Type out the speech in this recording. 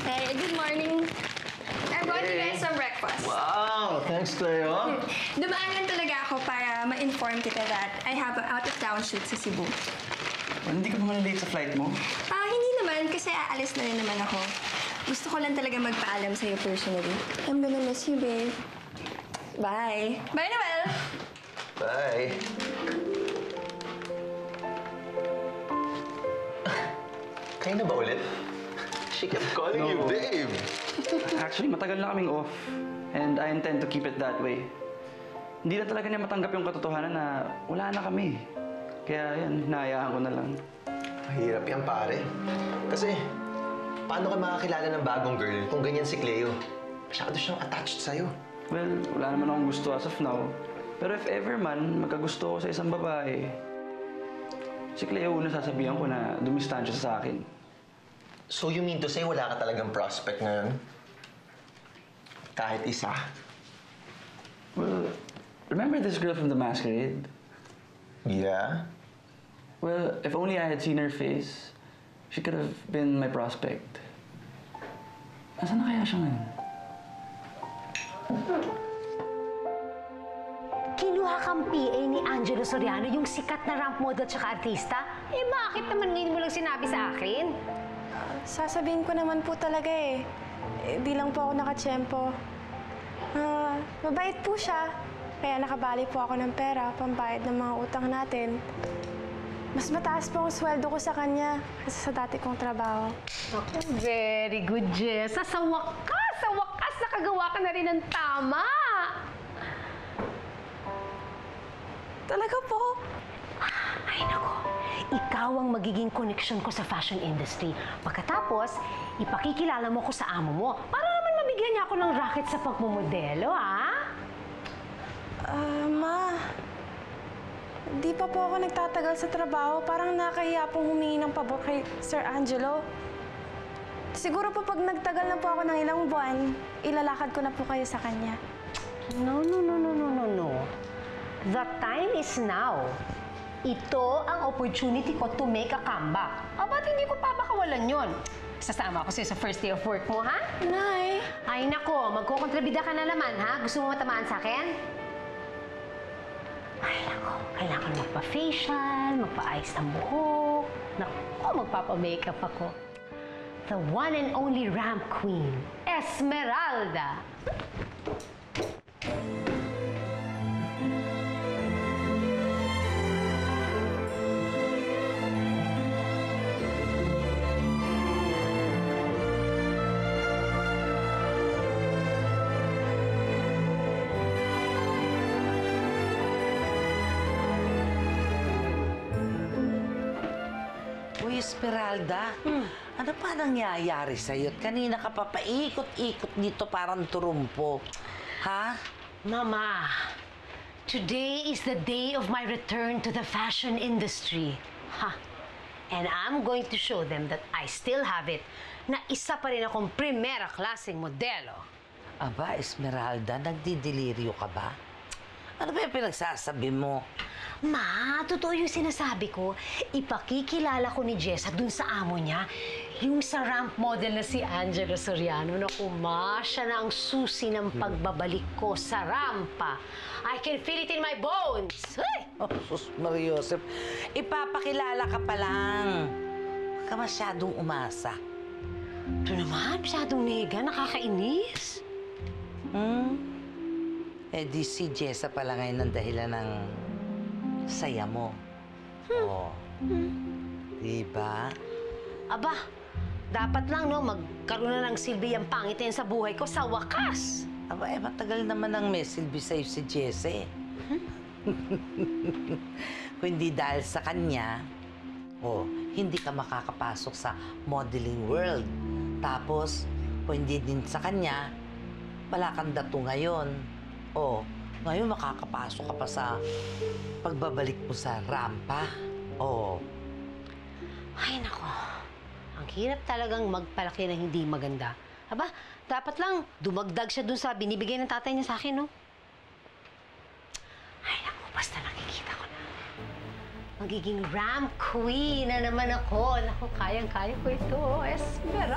Hey, good morning. I brought you guys some breakfast. Wow! Thanks, Cleo. Dumaan lang talaga ako para ma-inform kita that I have an out-of-town shoot sa Cebu. Hindi ka ba late sa flight mo? Hindi naman kasi aalis na rin naman ako. Gusto ko lang talaga magpaalam sa'yo personally. I'm gonna miss you, babe. Bye. Bye, Noel! Bye. Kayo na ba ulit? She kept calling you babe. Actually, matagal na kaming off. And I intend to keep it that way. Hindi na talaga niya matanggap yung katotohanan na wala na kami. Kaya yan, hinahayaan ko na lang. Mahirap yan, pare. Kasi, paano ka makakilala ng bagong girl kung ganyan si Cleo? Masyado siyang attached sa'yo. Well, wala naman akong gusto as of now. Pero if ever man, magkagusto ko sa isang babae, si Cleo una sasabihan ko na dumistansya sa akin. So you mean to say wala ka talagang prospect ngayon? Kahit isa? Well, remember this girl from the masquerade? Yeah? Well, if only I had seen her face, she could have been my prospect. Nasaan na kaya siya ngayon? Kinuha kang PA ni Angelo Soriano, yung sikat na ramp model tsaka artista? Bakit naman ngayon mo lang sinabi sa akin? Sasabihin ko naman po talaga eh. Di lang po ako nakatsyempo. Mabait po siya. Kaya nakabali po ako ng pera, pambayad ng mga utang natin. Mas mataas po ang sweldo ko sa kanya kasi sa dati kong trabaho. Very good, Jess. Sa wakas, nakagawa ka na rin ng tama. Talaga po? Ay, nako. Ikaw ang magiging connection ko sa fashion industry. Pagkatapos, ipakikilala mo ko sa amo mo. Para naman mabigyan niya ako ng racket sa pagmumodelo, ha? Ma. Di pa po ako nagtatagal sa trabaho. Parang nakahiya pong humingi ng pabor kay Sir Angelo. Siguro po pag nagtagal na po ako ng ilang buwan, ilalakad ko na po kayo sa kanya. No. The time is now. Ito ang opportunity ko to make a comeback. Ba't hindi ko papakawalan yon? Sasama ako sa'yo sa first day of work mo, ha? Nay! Ay, nako. Magkukontrabida ka na naman, ha? Gusto mo matamaan sa akin? Ay, nako. Kailangan magpa-facial, magpa-ayos ng buhok. Nako, magpapa-makeup ako. The one and only ramp queen, Esmeralda. Esmeralda, ano pa nangyayari sa'yo? Kanina ka pa paikot-ikot dito parang turumpo. Ha? Mama, today is the day of my return to the fashion industry. And I'm going to show them that I still have it, na isa pa rin akong primera klaseng modelo. Aba, Esmeralda, nagdidelirio ka ba? Ano ba yung pinagsasabi mo? Ma, totoo yung sinasabi ko. Ipakikilala ko ni Jessa dun sa amo niya, yung sa ramp model na si Angelo Soriano. Naku, ma, siya na ang susi ng pagbabalik ko sa rampa. I can feel it in my bones. Ay! Oh, sus, Maria Joseph, ipapakilala ka pa lang. Huwag ka masyadong umasa. Ito naman, masyadong nega, nakakainis. Di si Jessa pala ngayon ang dahilan ng saya mo. Diba? Aba, dapat lang, no, magkaroon na ng silbi ang pangit na yan sa buhay ko sa wakas. Aba, matagal naman ang may silbi sa'yo si Jessa. Kung hindi dahil sa kanya, hindi ka makakapasok sa modeling world. Tapos, kung hindi din sa kanya, wala kang dato ngayon. Ngayon makakapasok ka pa sa pagbabalik mo sa rampa. Ay, nako. Ang hirap talagang magpalaki ng hindi maganda. Aba, dapat lang dumagdag siya dun sa binibigay ng tatay niya sa akin, no? Ay, nako, basta nakikita ko na. Magiging ramp queen na naman ako. Naku, kayang-kaya ko ito. Esmeralda.